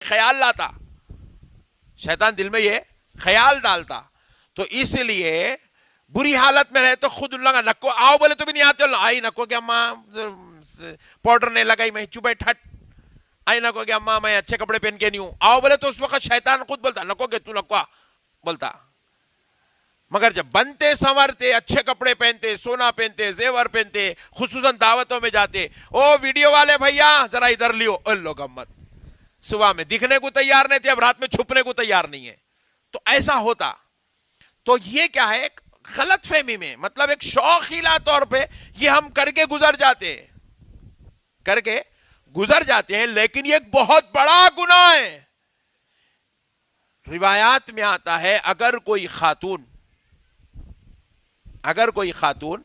خیال لاتا, شیطان دل میں یہ خیال ڈالتا. تو اس لیے بری حالت میں رہے تو خود لگا نکو آؤ بولے تو بھی نہیں آتے, آئی نکو کہ اماں پاؤڈر نہیں لگائی میں چوبے ٹھٹ, آئی نکو کہ اماں میں اچھے کپڑے پہن کے نہیں ہوں, آؤ بولے تو اس وقت شیطان خود بولتا نکو کہ تو نکو بولتا. مگر جب بنتے سنورتے, اچھے کپڑے پہنتے, سونا پہنتے, زیور پہنتے, خصوصاً دعوتوں میں جاتے, او ویڈیو والے بھیا ذرا ادھر لیو, لوگ امت صبح میں دکھنے کو تیار نہیں تھے, اب رات میں چھپنے کو تیار نہیں ہے. تو ایسا ہوتا. تو یہ کیا ہے, ایک غلط فہمی میں, مطلب ایک شوخیلا طور پہ یہ ہم کر کے گزر جاتے ہیں, لیکن یہ ایک بہت بڑا گناہ ہے. روایات میں آتا ہے اگر کوئی خاتون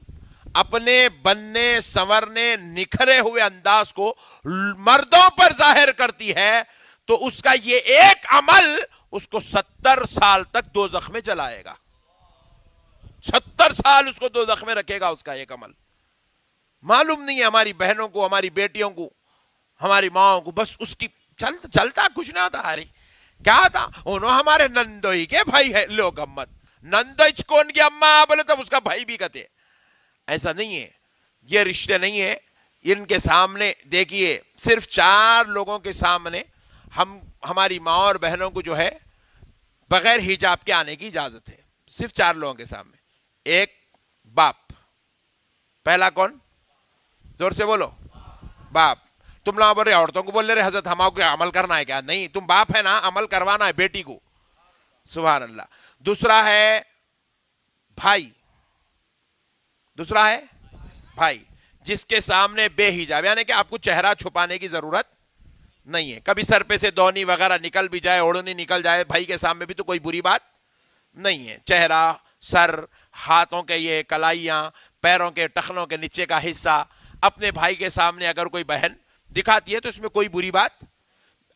اپنے بننے سنورنے نکھرے ہوئے انداز کو مردوں پر ظاہر کرتی ہے تو اس کا یہ ایک عمل اس کو 70 سال تک دوزخ میں جلائے گا. 70 سال اس کو دوزخ میں رکھے گا اس کا ایک عمل. معلوم نہیں ہے ہماری بہنوں کو, ہماری بیٹیوں کو, ہماری ماں کو, بس اس کی چلتا کچھ نہ ہوتا. ہری کیا تھا, انہوں ہمارے نندوئی کے بھائی ہے, لوگ امت نندوئی کون کی اماں بولے تب اس کا بھائی بھی کہتے. ایسا نہیں ہے, یہ رشتے نہیں ہے. ان کے سامنے دیکھیے, صرف 4 لوگوں کے سامنے ہماری ماں اور بہنوں کو جو ہے بغیر حجاب کے آنے کی اجازت ہے. صرف 4 لوگوں کے سامنے. ایک باپ, پہلا کون, زور سے بولو, باپ. تم لوگ بول رہے عورتوں کو بول رہے حضرت ہماؤ کو عمل کرنا ہے کیا, نہیں, تم باپ ہے نا, عمل کروانا ہے بیٹی کو. سبحان اللہ. دوسرا ہے بھائی, جس کے سامنے بے حجاب, یعنی کہ آپ کو چہرہ چھپانے کی ضرورت نہیں ہے. کبھی سر پہ سے دونی وغیرہ نکل بھی جائے, اوڑھنی نکل جائے, بھائی کے سامنے بھی تو کوئی بری بات نہیں ہے. چہرہ, سر, ہاتھوں کے یہ کلائیاں, پیروں کے ٹخنوں کے نیچے کا حصہ اپنے بھائی کے سامنے اگر کوئی بہن دکھاتی ہے تو اس میں کوئی بری بات.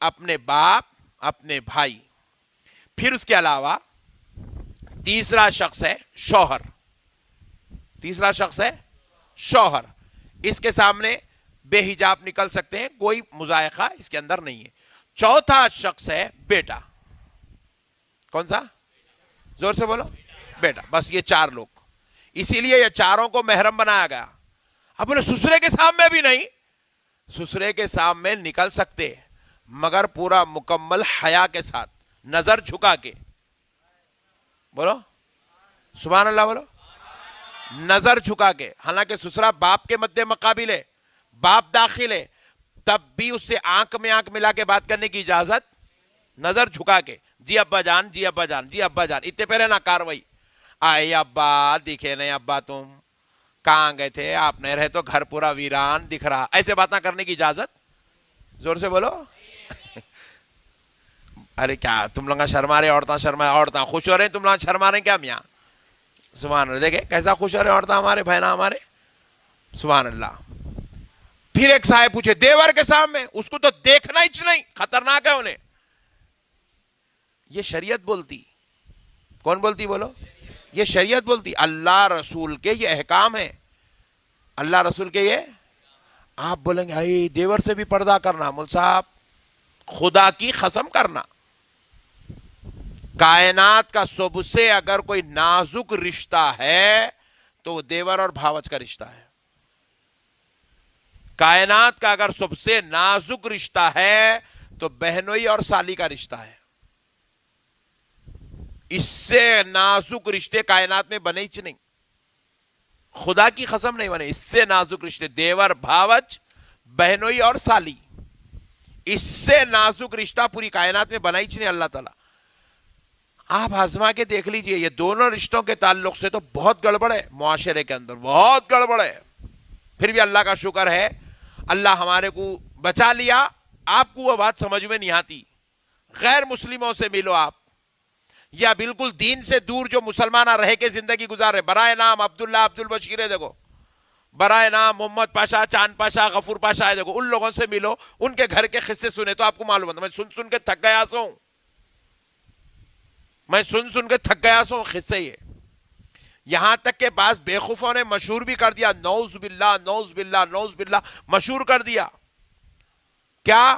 اپنے باپ, اپنے بھائی. پھر اس کے علاوہ تیسرا شخص ہے شوہر. اس کے سامنے بے حجاب نکل سکتے ہیں, کوئی مضائقہ اس کے اندر نہیں ہے. چوتھا شخص ہے بیٹا. کون سا, زور سے بولو, بیٹا. بس یہ 4 لوگ, اسی لیے یہ چاروں کو محرم بنایا گیا. اپنے سسرے کے سامنے بھی نہیں, سسرے کے سامنے نکل سکتے مگر پورا مکمل حیا کے ساتھ, نظر جھکا کے. بولو سبحان اللہ, بولو نظر جھکا کے. حالانکہ سسرا باپ کے مد مقابل ہے, باپ داخل ہے, تب بھی اس سے آنکھ میں آنکھ ملا کے بات کرنے کی اجازت, نظر جھکا کے. جی ابا جان, جی ابا جان, جی ابا جان. اتنے پہلے نہ کاروائی, آئے ابا دکھے نہیں, ابا تم کہاں گئے تھے, آپ نہیں رہے تو گھر پورا ویران دکھ رہا, ایسے باتیں کرنے کی اجازت. زور سے بولو. ارے کیا تم لوگ شرما رہے, عورتیں خوش ہو رہے ہیں, تم لوگ شرما رہے ہیں کیا میاں. سبحان اللہ. دیکھیں کیسا خوش ہو رہے عورتیں ہمارے, بہنا ہمارے. سبحان اللہ. پھر ایک صاحب پوچھے دیور کے سامنے, اس کو تو دیکھنا ہی نہیں, خطرناک ہے انہیں. یہ شریعت بولتی. کون بولتی, بولو, یہ شریعت بولتی. اللہ رسول کے یہ احکام ہے, اللہ رسول کے یہ. آپ بولیں گے اے دیور سے بھی پردہ کرنا, مول صاحب خدا کی قسم کرنا, کائنات کا سب سے اگر کوئی نازک رشتہ ہے تو وہ دیور اور بھاوچ کا رشتہ ہے. کائنات کا اگر سب سے نازک رشتہ ہے تو بہنوئی اور سالی کا رشتہ ہے. اس سے نازک رشتے کائنات میں بنے ہی نہیں, خدا کی قسم نہیں بنے. اس سے نازک رشتے دیور, بھاوچ, بہنوئی اور سالی, اس سے نازک رشتہ پوری کائنات میں بنا ہی نہیں اللہ تعالیٰ. آپ آزما کے دیکھ لیجئے, یہ دونوں رشتوں کے تعلق سے تو بہت گڑبڑ ہے معاشرے کے اندر, بہت گڑبڑ ہے. پھر بھی اللہ کا شکر ہے, اللہ ہمارے کو بچا لیا. آپ کو وہ بات سمجھ میں نہیں آتی, غیر مسلموں سے ملو آپ, یا بالکل دین سے دور جو مسلمان رہ کے زندگی گزار رہے, برائے نام عبداللہ, عبد البشیر ہے, دیکھو برائے نام محمد پاشا, چاند پاشا, غفور پاشا ہے, دیکھو ان لوگوں سے ملو, ان کے گھر کے قصے سنے تو آپ کو معلوم ہوتا. میں سن کے تھک گیا سو, قصے یہ. یہاں تک کہ بعض بےخوفوں نے مشہور بھی کر دیا, نعوذ باللہ, نعوذ باللہ, نعوذ باللہ, مشہور کر دیا. کیا